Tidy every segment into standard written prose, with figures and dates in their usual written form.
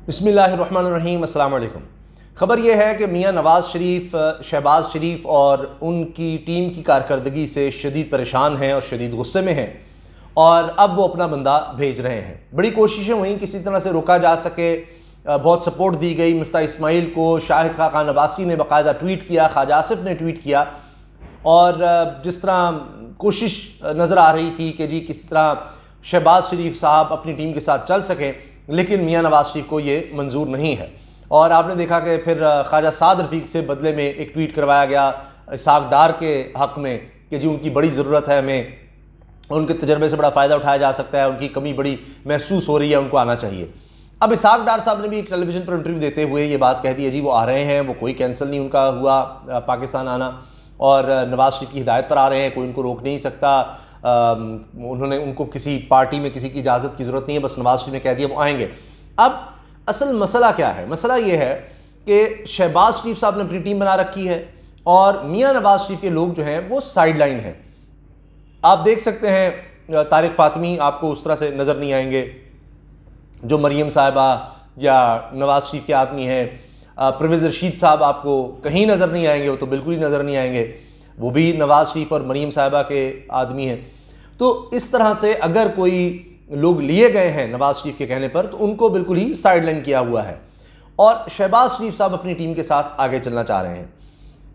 बिस्मिल्लाहिर्रहमानिर्रहीम, अस्सलाम वालेकुम। ख़बर यह है कि मियां नवाज़ शरीफ, शहबाज शरीफ और उनकी टीम की कारकर्दगी से शदीद परेशान हैं और शदीद गुस्से में हैं और अब वो अपना बंदा भेज रहे हैं। बड़ी कोशिशें हुई किसी तरह से रोका जा सके, बहुत सपोर्ट दी गई मिफ्ता इस्माइल को। शाहिद खाकान अब्बासी ने बाकायदा ट्वीट किया, ख्वाजा आसिफ ने ट्वीट किया और जिस तरह कोशिश नज़र आ रही थी कि जी किस तरह शहबाज शरीफ साहब अपनी टीम के साथ चल सकें, लेकिन मियां नवाज़ शरीफ को ये मंजूर नहीं है। और आपने देखा कि फिर ख्वाजा साद रफ़ीक से बदले में एक ट्वीट करवाया गया इसहाक डार के हक़ में कि जी उनकी बड़ी ज़रूरत है, हमें उनके तजर्बे से बड़ा फ़ायदा उठाया जा सकता है, उनकी कमी बड़ी महसूस हो रही है, उनको आना चाहिए। अब इसहाक डार साहब ने भी एक टेलीविज़न पर इंटरव्यू देते हुए ये बात कह दी है जी वो आ रहे हैं, वो कोई कैंसिल नहीं उनका हुआ पाकिस्तान आना, और नवाज़ शरीफ की हिदायत पर आ रहे हैं, कोई उनको रोक नहीं सकता। उन्होंने उनको किसी पार्टी में किसी की इजाज़त की ज़रूरत नहीं है, बस नवाज़ शरीफ ने कह दिया वो आएंगे। अब असल मसला क्या है? मसला ये है कि शहबाज शरीफ साहब ने अपनी टीम बना रखी है और मियां नवाज़ शरीफ के लोग जो हैं वो साइड लाइन हैं। आप देख सकते हैं तारिक फ़ातिमी आपको उस तरह से नज़र नहीं आएंगे जो मरीम साहिबा या नवाज़ शरीफ के आदमी हैं। परवेज़ रशीद साहब आपको कहीं नज़र नहीं आएंगे, वो तो बिल्कुल ही नज़र नहीं आएंगे, वो भी नवाज़ शरीफ और मरीम साहिबा के आदमी हैं। तो इस तरह से अगर कोई लोग लिए गए हैं नवाज़ शरीफ के कहने पर तो उनको बिल्कुल ही साइड लाइन किया हुआ है और शहबाज शरीफ साहब अपनी टीम के साथ आगे चलना चाह रहे हैं।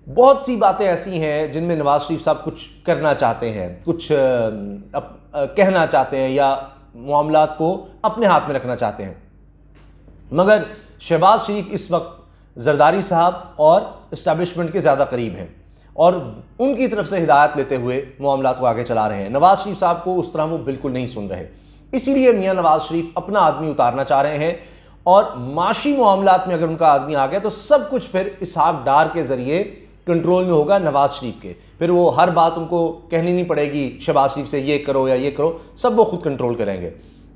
बहुत सी बातें ऐसी हैं जिनमें नवाज़ शरीफ साहब कुछ करना चाहते हैं, कुछ कहना चाहते हैं या मामलात को अपने हाथ में रखना चाहते हैं, मगर शहबाज शरीफ इस वक्त जरदारी साहब और इस्टेब्लिशमेंट के ज़्यादा करीब हैं और उनकी तरफ से हिदायत लेते हुए मामलात को आगे चला रहे हैं। नवाज़ शरीफ साहब को उस तरह वो बिल्कुल नहीं सुन रहे, इसीलिए मियां नवाज़ शरीफ अपना आदमी उतारना चाह रहे हैं और माशी मामलात में अगर उनका आदमी आ गया तो सब कुछ फिर इसहाक डार के ज़रिए कंट्रोल में होगा नवाज़ शरीफ के। फिर वो हर बात उनको कहनी नहीं पड़ेगी शहबाज शरीफ से ये करो या ये करो, सब वो खुद कंट्रोल करेंगे।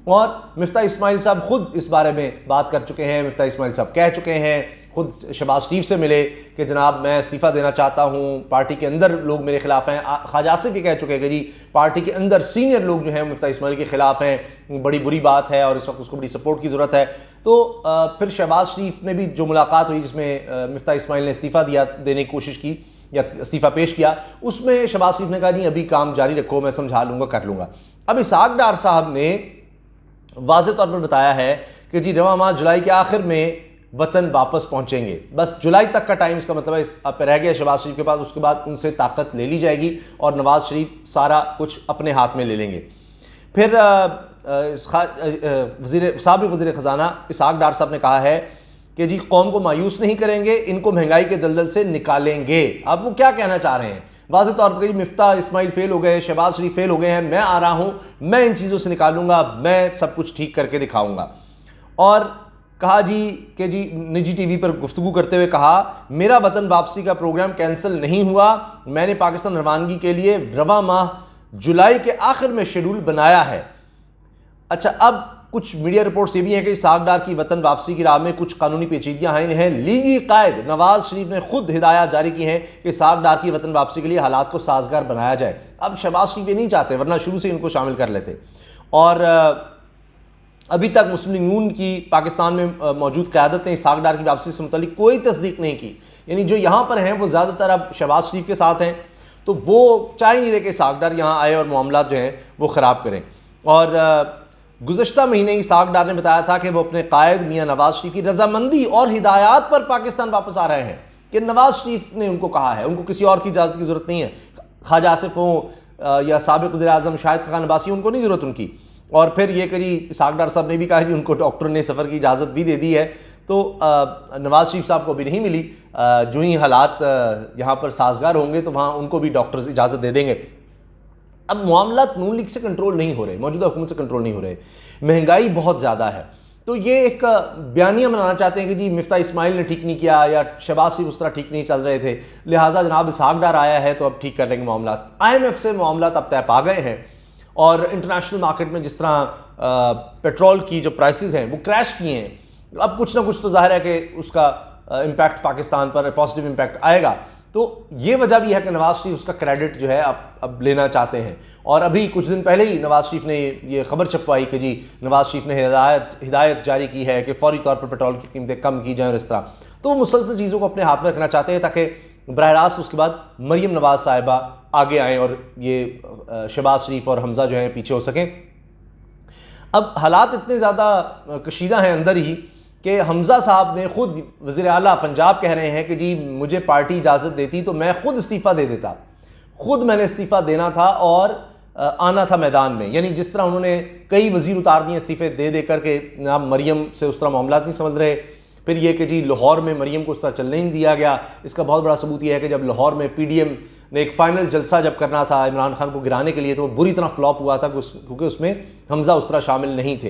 और मिफ्ता इस्माइल साहब खुद इस बारे में बात कर चुके हैं। मिफ्ता इस्माइल साहब कह चुके हैं, खुद शहबाज शरीफ से मिले कि जनाब मैं इस्तीफ़ा देना चाहता हूँ, पार्टी के अंदर लोग मेरे खिलाफ हैं। ख्वाजा आसिफ भी कह चुके हैं कि जी पार्टी के अंदर सीनियर लोग जो हैं मिफ्ता इस्माइल के खिलाफ हैं, बड़ी बुरी बात है और इस वक्त उसको बड़ी सपोर्ट की ज़रूरत है। तो फिर शहबाज शरीफ ने भी जो मुलाकात हुई जिसमें मिफ्ता इस्माइल ने इस्तीफ़ा देने की कोशिश की या इस्तीफ़ा पेश किया, उसमें शहबाज शरीफ ने कहा नहीं अभी काम जारी रखो, मैं समझा लूँगा, कर लूँगा। अब इसहाक डार साहब ने वाज़ेह तौर पर बताया है कि जी रवां माह जुलाई के आखिर में वतन वापस पहुंचेंगे, बस जुलाई तक का टाइम इसका मतलब है रह गया शहबाज शरीफ के पास। उसके बाद उनसे ताकत ले ली जाएगी और नवाज़ शरीफ सारा कुछ अपने हाथ में ले लेंगे। फिर साबिक़ वज़ीर ख़ज़ाना इसहाक डार साहब ने कहा है कि जी कौम को मायूस नहीं करेंगे, इनको महंगाई के दलदल से निकालेंगे। अब वो क्या कहना चाह रहे हैं? वाज़ेह तौर पर मिफ्ता इस्माइल फेल हो गए, शहबाज शरीफ फेल हो गए हैं, मैं आ रहा हूँ, मैं इन चीज़ों से निकालूंगा, मैं सब कुछ ठीक करके दिखाऊंगा। और कहा जी कि जी निजी टीवी पर गुफ्तगू करते हुए कहा मेरा वतन वापसी का प्रोग्राम कैंसिल नहीं हुआ, मैंने पाकिस्तान रवानगी के लिए रवां माह जुलाई के आखिर में शेड्यूल बनाया है। अच्छा, अब कुछ मीडिया रिपोर्ट्स ये भी हैं कि इसहाक डार की वतन वापसी की राह में कुछ कानूनी पेचीदगियां आई हैं। लीगी कायद नवाज़ शरीफ ने खुद हिदायत जारी की हैं कि इसहाक डार की वतन वापसी के लिए हालात को साजगार बनाया जाए। अब शहबाज शरीफ ये नहीं चाहते, वरना शुरू से इनको शामिल कर लेते। और अभी तक मुस्लिम लीग नून की पाकिस्तान में मौजूद क़यादत ने इसहाक डार की वापसी से मुतालिक कोई तस्दीक नहीं की, यानी जो यहाँ पर हैं वो ज़्यादातर अब शहबाज शरीफ के साथ हैं, तो वो चाह ही नहीं रहे कि इसहाक डार यहाँ आए और मामलात जो हैं वो ख़राब करें। और गुज़श्ता महीने इसहाक डार ने बताया था कि वो अपने कायद मियां नवाज़ शरीफ की रजामंदी और हिदायत पर पाकिस्तान वापस आ रहे हैं, कि नवाज़ शरीफ ने उनको कहा है, उनको किसी और की इजाज़त की ज़रूरत नहीं है। ख्वाजा आसिफ हो या साबिक़ वज़ीर आज़म शाहिद खाकान अब्बासी, उनको नहीं ज़रूरत उनकी। और फिर ये करी इसहाक डार साहब ने भी कहा कि उनको डॉक्टर ने सफ़र की इजाज़त भी दे दी है, तो नवाज़ शरीफ साहब को भी नहीं मिली। जो ही हालात यहाँ पर साजगार होंगे तो वहाँ उनको भी डॉक्टर्स इजाज़त दे देंगे। अब मामलात नून लीग से कंट्रोल नहीं हो रहे, मौजूदा हुकूमत से कंट्रोल नहीं हो रहे, महंगाई बहुत ज़्यादा है, तो ये एक बयानिया बनाना चाहते हैं कि जी मिफ्ता इस्माइल ने ठीक नहीं किया या शहबाज शरीफ उस तरह ठीक नहीं चल रहे थे, लिहाजा जनाब इसहाक डार आया है तो अब ठीक कर लेंगे मामलात। IMF से मामलात अब तय पा गए हैं और इंटरनेशनल मार्केट में जिस तरह पेट्रोल की जो प्राइसेस हैं वो क्रैश किए हैं, अब कुछ ना कुछ तो जाहिर है कि उसका इम्पैक्ट पाकिस्तान पर पॉजिटिव इम्पैक्ट आएगा। तो ये वजह भी है कि नवाज शरीफ उसका क्रेडिट जो है अब लेना चाहते हैं। और अभी कुछ दिन पहले ही नवाज शरीफ ने ये खबर छपवाई कि जी नवाज शरीफ ने हिदायत जारी की है कि फौरी तौर पर पेट्रोल की कीमतें कम की जाएँ और इस तरह। तो वो मुसलसल चीज़ों को अपने हाथ में रखना चाहते हैं ताकि बरह रास्त उसके बाद मरीम नवाज साहिबा आगे आएँ और ये शहबाज शरीफ और हमज़ा जो हैं पीछे हो सकें। अब हालात इतने ज़्यादा कशीदा हैं अंदर ही कि हमज़ा साहब ने खुद वज़ीर आला पंजाब कह रहे हैं कि जी मुझे पार्टी इजाज़त देती तो मैं खुद इस्तीफ़ा दे देता, खुद मैंने इस्तीफ़ा देना था और आना था मैदान में। यानी जिस तरह उन्होंने कई वज़ीर उतार दिए इस्तीफ़े दे दे करके, जनाब मरीम से उस तरह मामला नहीं समझ रहे। फिर ये कि जी लाहौर में मरीम को उस तरह चलने नहीं दिया गया। इसका बहुत बड़ा सबूत यह है कि जब लाहौर में PDM ने एक फ़ाइनल जलसा जब करना था इमरान खान को गिराने के लिए, तो वो बुरी तरह फ्लॉप हुआ था क्योंकि उसमें हमज़ा उस तरह शामिल नहीं थे।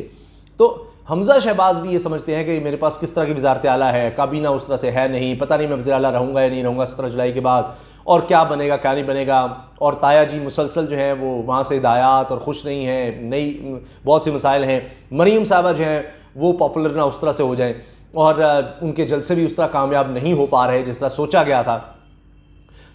तो हमज़ा शहबाज भी ये समझते हैं कि मेरे पास किस तरह की वज़ारत आला है, काबीना उस तरह से है नहीं, पता नहीं मैं वज़ीर आला रहूँगा या नहीं रहूँगा 17 जुलाई के बाद, और क्या बनेगा क्या नहीं बनेगा। और ताया जी मुसलसल जो हैं वो वहाँ से हिदायत और खुश नहीं हैं, नई बहुत से मसाइल हैं। मरीम साहबा जो हैं वो पॉपुलर ना उस तरह से हो जाएँ और उनके जलसे भी उस तरह कामयाब नहीं हो पा रहे जिस तरह सोचा गया था।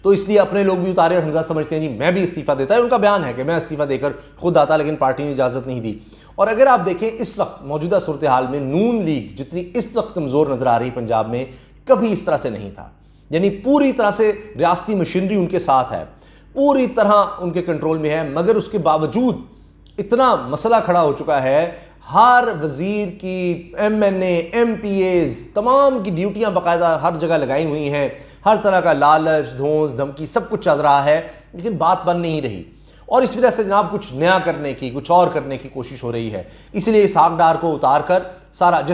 तो इसलिए अपने लोग भी उतारे और हमज़ा समझते हैं जी मैं भी इस्तीफ़ा देता है। उनका बयान है कि मैं इस्तीफ़ा देकर खुद आता, लेकिन पार्टी ने इजाज़त नहीं दी। और अगर आप देखें इस वक्त मौजूदा सूरत हाल में नून लीग जितनी इस वक्त कमज़ोर नज़र आ रही पंजाब में, कभी इस तरह से नहीं था। यानी पूरी तरह से रियासती मशीनरी उनके साथ है, पूरी तरह उनके कंट्रोल में है, मगर उसके बावजूद इतना मसला खड़ा हो चुका है। हर वज़ीर की MNA MPAs तमाम की ड्यूटियां बाकायदा हर जगह लगाई हुई हैं, हर तरह का लालच धौंस धमकी सब कुछ चल रहा है, लेकिन बात बन नहीं रही। और इस वजह से जनाब कुछ नया करने की, कुछ और करने की कोशिश हो रही है। इसलिए इसहाक डार को उतार कर सारा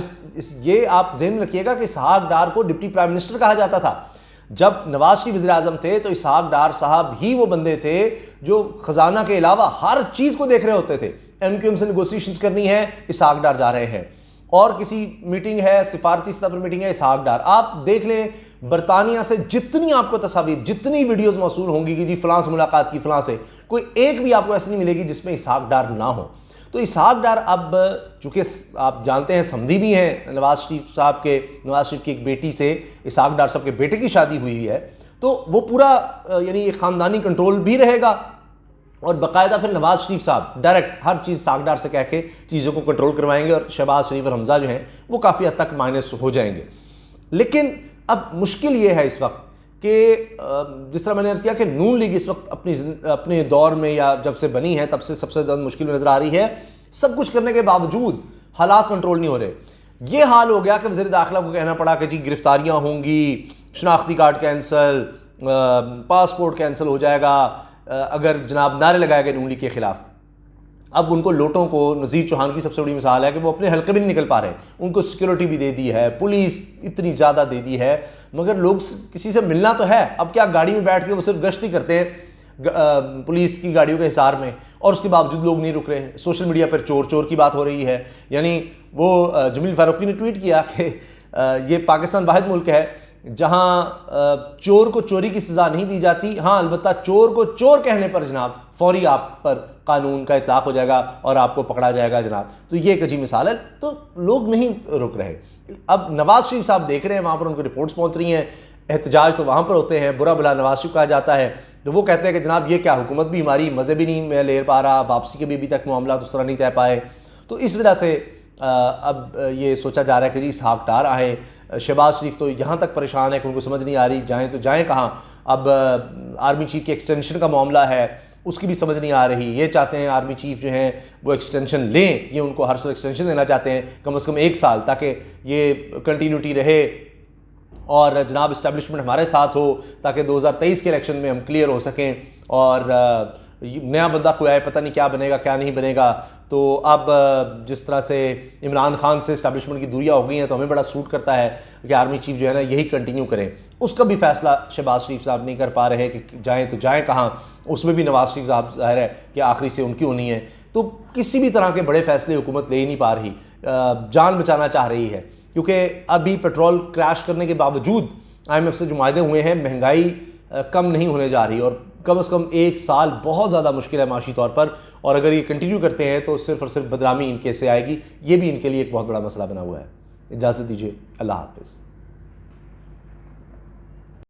ये आप ज़हन रखिएगा कि इसहाक डार को डिप्टी प्राइम मिनिस्टर कहा जाता था। जब नवाज शरीफ वज़ीर आज़म थे तो इसहाक डार साहब ही वो बंदे थे जो खजाना के अलावा हर चीज़ को देख रहे होते थे। MQM से नेगोशिएशंस करनी है, इसहाक डार जा रहे हैं, और किसी मीटिंग है, सिफारती सतह पर मीटिंग है, इसहाक डार। आप देख लें बरतानिया से जितनी आपको तस्वीर, जितनी वीडियोस मौसूल होंगी कि जी फलां से मुलाकात की, फलां से, कोई एक भी आपको ऐसी नहीं मिलेगी जिसमें इसहाक डार ना हो। तो इसहाक डार अब चूँकि आप जानते हैं समधी भी हैं नवाज शरीफ की एक बेटी से इसहाक डार साहब के बेटे की शादी हुई है, तो वो पूरा यानी एक ख़ानदानी कंट्रोल भी रहेगा। और बाकायदा फिर नवाज शरीफ साहब डायरेक्ट हर चीज़ इसहाक डार से कह के चीज़ों को कंट्रोल करवाएंगे और शहबाज शरीफ और हमज़ा जो हैं वो काफ़ी हद तक माइनस हो जाएंगे। लेकिन अब मुश्किल ये है इस वक्त कि जिस तरह मैंने अर्ज़ किया कि नून लीग इस वक्त अपने दौर में या जब से बनी है तब से सबसे ज़्यादा मुश्किल में नज़र आ रही है। सब कुछ करने के बावजूद हालात कंट्रोल नहीं हो रहे। ये हाल हो गया कि वज़ीर दाखिला को कहना पड़ा कि जी गिरफ्तारियाँ होंगी, शनाख्ती कार्ड कैंसिल, पासपोर्ट कैंसिल हो जाएगा अगर जनाब नारे लगाए गए नून लीग के खिलाफ। अब उनको लोटों को, नज़ीर चौहान की सबसे बड़ी मिसाल है कि वो अपने हल्के में नहीं निकल पा रहे। उनको सिक्योरिटी भी दे दी है, पुलिस इतनी ज़्यादा दे दी है, मगर लोग किसी से मिलना तो है। अब क्या गाड़ी में बैठ के वो सिर्फ गश्ती करते हैं पुलिस की गाड़ियों के हिसार में, और उसके बावजूद लोग नहीं रुक रहे। सोशल मीडिया पर चोर चोर की बात हो रही है। यानी वो जमील फारूकी ने ट्वीट किया कि ये पाकिस्तान वाहिद मुल्क है जहाँ चोर को चोरी की सज़ा नहीं दी जाती, हाँ अलबत्ता चोर को चोर कहने पर जनाब फौरी आप पर कानून का इतलाक़ हो जाएगा और आपको पकड़ा जाएगा जनाब। तो ये एक अजीब मिसाल है। तो लोग नहीं रुक रहे। अब नवाज शरीफ साहब देख रहे हैं वहाँ पर उनको रिपोर्ट्स पहुँच रही हैं, एहतजाज तो वहाँ पर होते हैं, बुरा भला नवाज शरीफ कहा जाता है, तो वो कहते हैं कि जनाब ये क्या हुकूमत भी हमारी मज़े भी नहीं मैं ले पा रहा, वापसी के भी अभी तक मामला उस तरह नहीं तय पाए। तो इस वजह से अब ये सोचा जा रहा है कि जी इसहाक डार आए। शहबाज शरीफ तो यहाँ तक परेशान है कि उनको समझ नहीं आ रही जाएँ तो जाएँ कहाँ। अब आर्मी चीफ के एक्सटेंशन का मामला है, उसकी भी समझ नहीं आ रही। ये चाहते हैं आर्मी चीफ जो हैं वो एक्सटेंशन लें, ये उनको हर साल एक्सटेंशन देना चाहते हैं कम से कम 1 साल, ताकि ये कंटिन्यूटी रहे और जनाब इस्टेब्लिशमेंट हमारे साथ हो, ताकि 2023 के इलेक्शन में हम क्लियर हो सकें और नया बंदा कोई आए पता नहीं क्या बनेगा क्या नहीं बनेगा। तो अब जिस तरह से इमरान खान से इस्टेब्लिशमेंट की दूरियां हो गई हैं तो हमें बड़ा सूट करता है कि आर्मी चीफ जो है ना यही कंटिन्यू करें। उसका भी फैसला शहबाज शरीफ साहब नहीं कर पा रहे कि जाएँ तो जाएँ कहाँ। उसमें भी नवाज शरीफ साहब ज़ाहिर है कि आखिरी से उनकी होनी है। तो किसी भी तरह के बड़े फैसले हुकूमत ले ही नहीं पा रही, जान बचाना चाह रही है, क्योंकि अभी पेट्रोल क्रैश करने के बावजूद IMF से जो मायदे हुए हैं महंगाई कम नहीं होने जा रही और कम से कम 1 साल बहुत ज़्यादा मुश्किल है माशी तौर पर। और अगर ये कंटिन्यू करते हैं तो सिर्फ और सिर्फ बदनामी इनके से आएगी। ये भी इनके लिए एक बहुत बड़ा मसला बना हुआ है। इजाज़त दीजिए, अल्लाह हाफ़िज़।